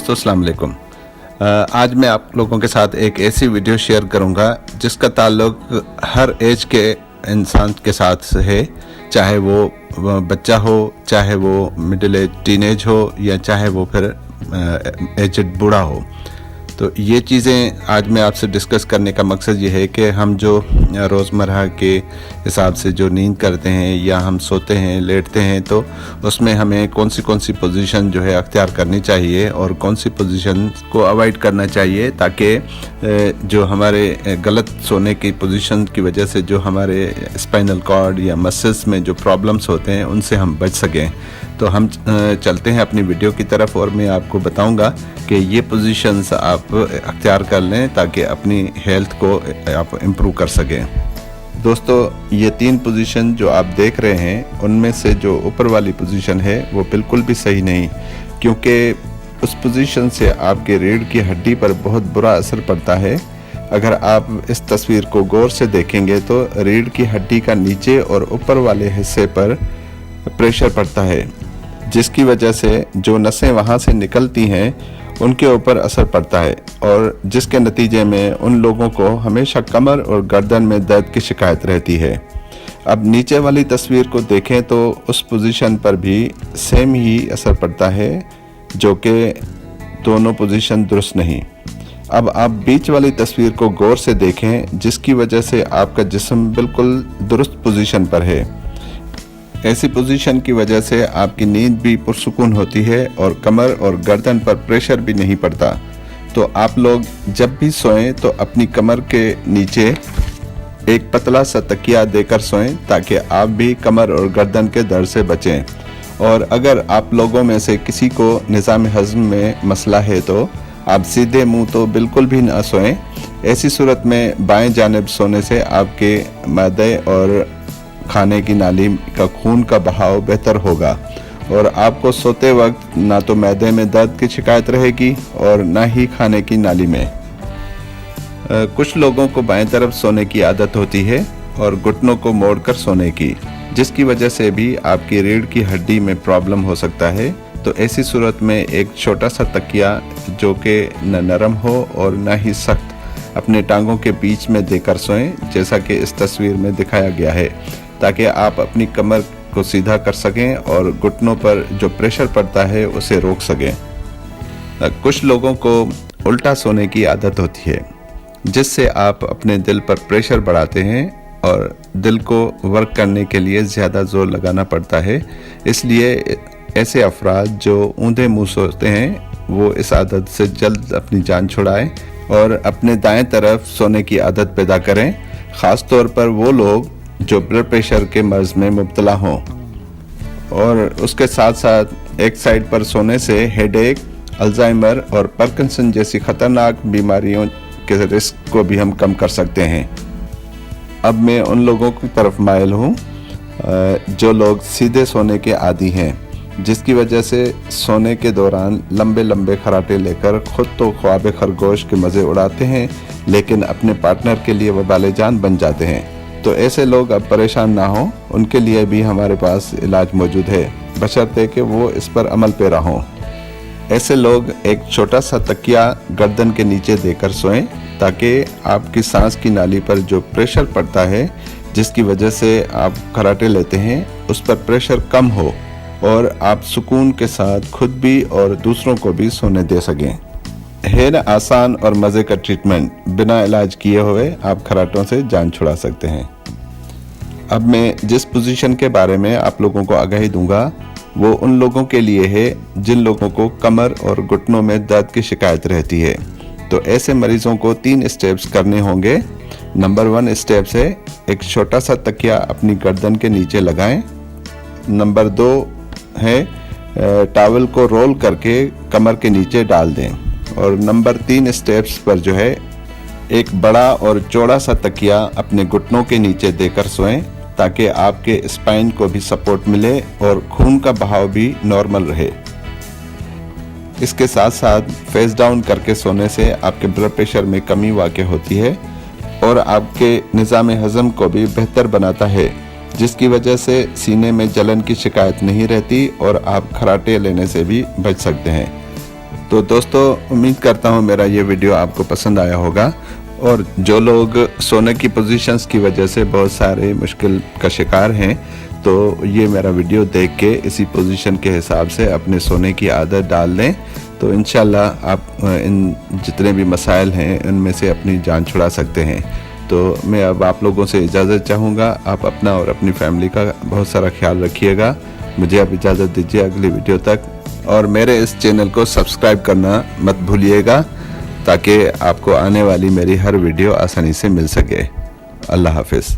दोस्तों अस्सलाम वालेकुम। आज मैं आप लोगों के साथ एक ऐसी वीडियो शेयर करूंगा जिसका ताल्लुक हर एज के इंसान के साथ है, चाहे वो बच्चा हो, चाहे वो मिडिल एज टीनेज हो या चाहे वो फिर एजड बूढ़ा हो। तो ये चीज़ें आज मैं आपसे डिस्कस करने का मकसद ये है कि हम जो रोज़मर्रा के हिसाब से जो नींद करते हैं या हम सोते हैं, लेटते हैं, तो उसमें हमें कौन सी पोजीशन जो है अख्तियार करनी चाहिए और कौन सी पोजीशन को अवॉइड करना चाहिए, ताकि जो हमारे गलत सोने की पोजीशन की वजह से जो हमारे स्पाइनल कॉर्ड या मसल्स में जो प्रॉब्लम्स होते हैं उनसे हम बच सकें। तो हम चलते हैं अपनी वीडियो की तरफ और मैं आपको बताऊंगा कि ये पोजीशंस आप अख्तियार कर लें ताकि अपनी हेल्थ को आप इम्प्रूव कर सकें। दोस्तों, ये 3 पोजीशन जो आप देख रहे हैं उनमें से जो ऊपर वाली पोजीशन है वो बिल्कुल भी सही नहीं, क्योंकि उस पोजीशन से आपके रीढ़ की हड्डी पर बहुत बुरा असर पड़ता है। अगर आप इस तस्वीर को गौर से देखेंगे तो रीढ़ की हड्डी का नीचे और ऊपर वाले हिस्से पर प्रेशर पड़ता है, जिसकी वजह से जो नसें वहाँ से निकलती हैं उनके ऊपर असर पड़ता है और जिसके नतीजे में उन लोगों को हमेशा कमर और गर्दन में दर्द की शिकायत रहती है। अब नीचे वाली तस्वीर को देखें तो उस पोजीशन पर भी सेम ही असर पड़ता है, जो कि दोनों पोजीशन दुरुस्त नहीं। अब आप बीच वाली तस्वीर को गौर से देखें, जिसकी वजह से आपका जिस्म बिल्कुल दुरुस्त पोजीशन पर है। ऐसी पोजीशन की वजह से आपकी नींद भी पुरसुकून होती है और कमर और गर्दन पर प्रेशर भी नहीं पड़ता। तो आप लोग जब भी सोएं तो अपनी कमर के नीचे एक पतला सा तकिया देकर सोएं, ताकि आप भी कमर और गर्दन के दर्द से बचें। और अगर आप लोगों में से किसी को निज़ाम हज़म में मसला है तो आप सीधे मुंह तो बिल्कुल भी ना सोएं। ऐसी सूरत में बाएं जानिब सोने से आपके मैदे और खाने की नाली का खून का बहाव बेहतर होगा और आपको सोते वक्त ना तो मैदे में दर्द की शिकायत रहेगी और ना ही खाने की नाली में। कुछ लोगों को बाएं तरफ सोने की आदत होती है और घुटनों को मोड़कर सोने की, जिसकी वजह से भी आपकी रीढ़ की हड्डी में प्रॉब्लम हो सकता है। तो ऐसी सूरत में एक छोटा सा तकिया जो कि न नरम हो और ना ही सख्त, अपने टांगों के बीच में देकर सोएं, जैसा कि इस तस्वीर में दिखाया गया है, ताकि आप अपनी कमर को सीधा कर सकें और घुटनों पर जो प्रेशर पड़ता है उसे रोक सकें। कुछ लोगों को उल्टा सोने की आदत होती है, जिससे आप अपने दिल पर प्रेशर बढ़ाते हैं और दिल को वर्क करने के लिए ज़्यादा जोर लगाना पड़ता है। इसलिए ऐसे अफराद जो ऊंधे मुंह सोते हैं वो इस आदत से जल्द अपनी जान छुड़ाएं और अपने दाएं तरफ सोने की आदत पैदा करें, ख़ास तौर पर वो लोग जो ब्लड प्रेशर के मर्ज में मुब्तला हों। और उसके साथ साथ एक साइड पर सोने से हेडेक, अल्जाइमर और पार्किंसन जैसी ख़तरनाक बीमारियों के रिस्क को भी हम कम कर सकते हैं। अब मैं उन लोगों की तरफ माइल हूँ जो लोग सीधे सोने के आदी हैं, जिसकी वजह से सोने के दौरान लंबे लंबे खराटे लेकर खुद तो ख्वाब खरगोश के मज़े उड़ाते हैं, लेकिन अपने पार्टनर के लिए वबाल जान बन जाते हैं। तो ऐसे लोग अब परेशान ना हों, उनके लिए भी हमारे पास इलाज मौजूद है, बशर्ते कि वो इस पर अमल पेरा हों। ऐसे लोग एक छोटा सा तकिया गर्दन के नीचे देकर सोएं, ताकि आपकी सांस की नाली पर जो प्रेशर पड़ता है, जिसकी वजह से आप खराटे लेते हैं, उस पर प्रेशर कम हो और आप सुकून के साथ खुद भी और दूसरों को भी सोने दे सकें। है ना आसान और मज़े का ट्रीटमेंट, बिना इलाज किए हुए आप खराटों से जान छुड़ा सकते हैं। अब मैं जिस पोजीशन के बारे में आप लोगों को आगाही दूंगा वो उन लोगों के लिए है जिन लोगों को कमर और घुटनों में दर्द की शिकायत रहती है। तो ऐसे मरीजों को 3 स्टेप्स करने होंगे। नंबर 1 स्टेप्स है एक छोटा सा तकिया अपनी गर्दन के नीचे लगाएं। नंबर 2 है टॉवल को रोल करके कमर के नीचे डाल दें। और नंबर 3 स्टेप्स पर जो है एक बड़ा और चौड़ा सा तकिया अपने घुटनों के नीचे देकर सोएं, ताकि आपके स्पाइन को भी सपोर्ट मिले और खून का बहाव भी नॉर्मल रहे। इसके साथ साथ फेस डाउन करके सोने से आपके ब्लड प्रेशर में कमी वाक़ई होती है और आपके निज़ाम हज़म को भी बेहतर बनाता है, जिसकी वजह से सीने में जलन की शिकायत नहीं रहती और आप खराटे लेने से भी बच सकते हैं। तो दोस्तों उम्मीद करता हूँ मेरा ये वीडियो आपको पसंद आया होगा, और जो लोग सोने की पोजीशंस की वजह से बहुत सारे मुश्किल का शिकार हैं, तो ये मेरा वीडियो देख के इसी पोजीशन के हिसाब से अपने सोने की आदत डाल लें, तो इंशाल्लाह आप इन जितने भी मसाइल हैं उनमें से अपनी जान छुड़ा सकते हैं। तो मैं अब आप लोगों से इजाज़त चाहूँगा। आप अपना और अपनी फैमिली का बहुत सारा ख्याल रखिएगा। मुझे अब इजाज़त दीजिए अगली वीडियो तक, और मेरे इस चैनल को सब्सक्राइब करना मत भूलिएगा ताकि आपको आने वाली मेरी हर वीडियो आसानी से मिल सके। अल्लाह हाफिज़।